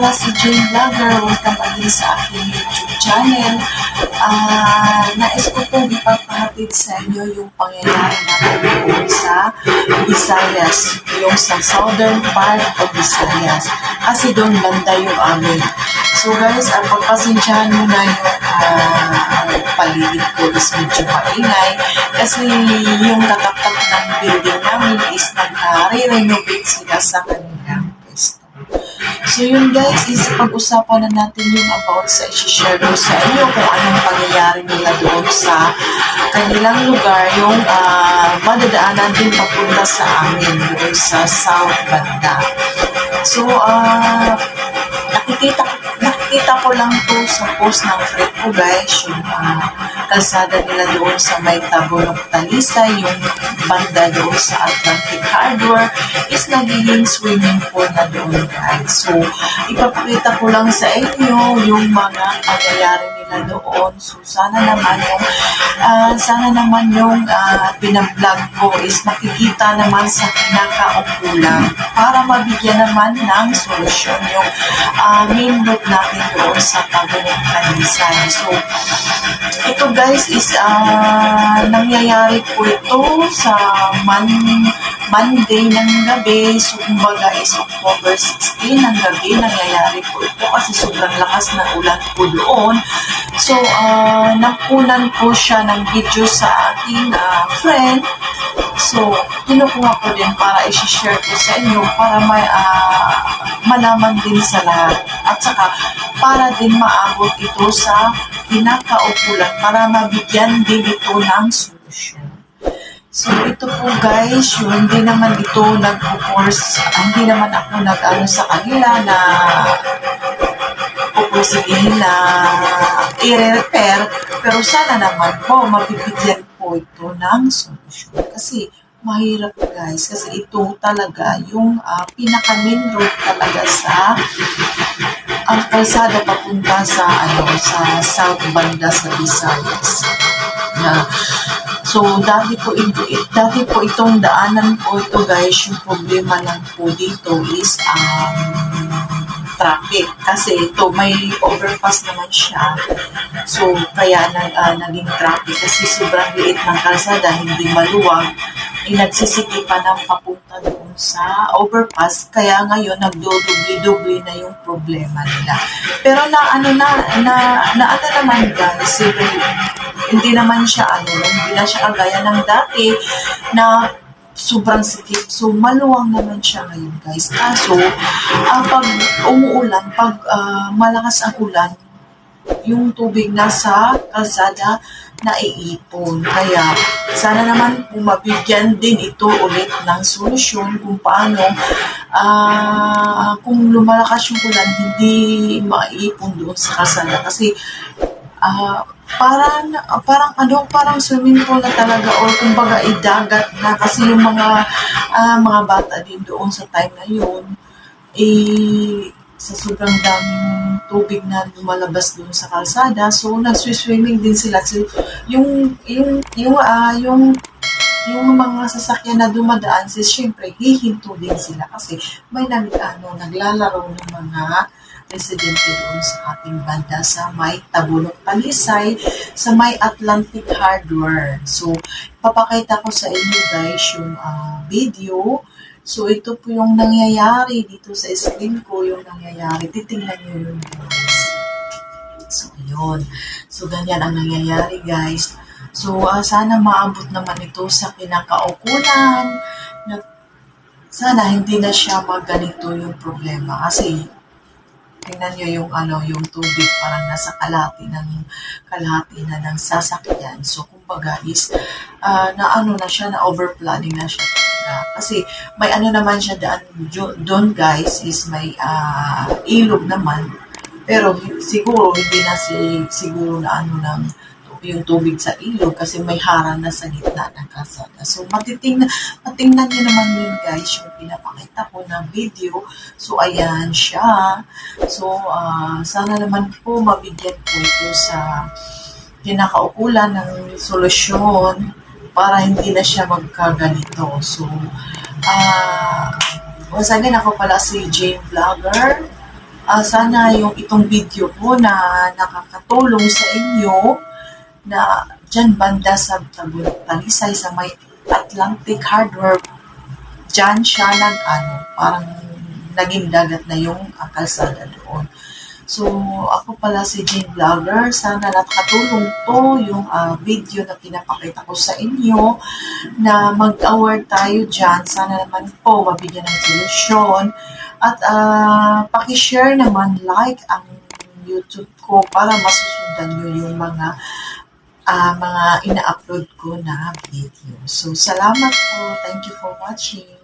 pala si Jane Vlogger. Welcome again sa aking YouTube channel. Nais ko pong ipapahatid sa inyo yung pangyayari natin sa Visayas, yung sa southern part of Visayas. Kasi doon banda yung amin. So guys, pagpasensyahan mo na yung paligid ko is medyo maingay kasi yung katapat ng building namin is nag-renovate sila sa kanilang pwesto. So yun guys, is pag-usapan na natin yung about sa i-share ko sa inyo kung anong pangyayari nila doon sa kanilang lugar, yung madadaanan din papunta sa amin doon sa South Banda. So, nakikita ko lang to sa post ng friend ko guys, yung kalsada nila doon sa may Tabunok Talisay, yung banda doon sa Atlantic Harbor is nagiging swimming pool na doon guys. So, ipapakita ko lang sa inyo yung mga pangyayari nila doon. So, sana naman yung pinablog ko is makikita naman sa kinakaukulan para mabigyan naman ng solusyon yung main road natin doon sa Tabunok Talisay. So, ito guys is nangyayari po ito sa Monday ng gabi. So, kumbaga is October 16 ng gabi nangyayari po ito kasi sobrang lakas ng ulan po doon. So, nakunan po siya ng video sa aking friend. So, kinukuha ko din para i-share ko sa inyo para may malaman din sa lahat. At saka, para din maabot ito sa kinakaukulan para mabigyan din ito ng solusyon. So, ito po guys, yung hindi naman ito nag-force, hindi naman ako nag-ano sa kanila na pupusigihin na i-repair, pero sana naman po mabibigyan po ito ng solusyon. Kasi mahirap guys, kasi ito talaga yung pinaka-main road talaga sa ang kalsada papunta sa sa South Banda sa Visayas. So, dati po itong daanan po ito guys, yung problema lang po dito is traffic. Kasi ito, may overpass naman siya. So, kaya naging traffic kasi sobrang liit ng kalsada, hindi maluwag. Nagsisikipan ng papunta doon sa overpass. Kaya ngayon, nagdodubli-dubli na yung problema nila. Pero naman guys, hindi naman siya hindi na siya kagaya ng dati na sobrang sikip. So, maluwang naman siya ngayon guys. Kaso, pag umuulan, pag malakas ang ulan, yung tubig nasa kalsada naiipon. Kaya, sana naman kung mabigyan din ito ulit ng solusyon kung paano kung lumalakas yung ulan, hindi maiipon doon sa kalsada. Kasi, parang swimming pool na talaga or kumbaga idagat na kasi yung mga bata din doon sa time na yun sa sobrang daming tubig na lumalabas doon sa kalsada, so nagswi-swimming din sila. So, yung mga sasakyan na dumadaan, syempre hihinto din sila kasi may naglalaro ng mga residente doon sa ating banda sa may Tabunok Talisay, sa may Atlantic Harbor. So, papakita ko sa inyo guys yung video. So, ito po yung nangyayari dito sa screen ko, yung nangyayari. Titingnan nyo yun guys. So, yun. So, ganyan ang nangyayari guys. So, sana maabot naman ito sa kinakaukulan. Sana hindi na siya magganito yung problema. Kasi, tingnan nyo yung tubig parang nasa kalahati na ng sasakyan. So, kumbaga is, na siya, na overflooding na siya talaga. Kasi, may naman siya doon guys, is may ilog naman. Pero, siguro, hindi na siguro na yung tubig sa ilog kasi may harang na sa gitna ng kalsada. So, matingnan nyo naman yun guys, yung pinapakita ko na video. So, ayan siya. So, sana naman po mabigyan po ito sa kinakaukulan ng solusyon para hindi na siya magkaganito. So, once again, ako pala si Jane Vlogger. Sana yung itong video ko na nakakatulong sa inyo na dyan banda sa Tabulok Talisay sa may Atlantic Hardware, dyan siya parang naging dagat na yung kalsada doon. So, ako pala si Jane Vlogger. Sana nakatulong to yung video na pinapakita ko sa inyo na mag-aware tayo dyan. Sana naman po mabigyan ng solusyon. At pakishare naman, like ang YouTube ko para masusundan nyo yung mga ina-upload ko na video. So, salamat po. Thank you for watching.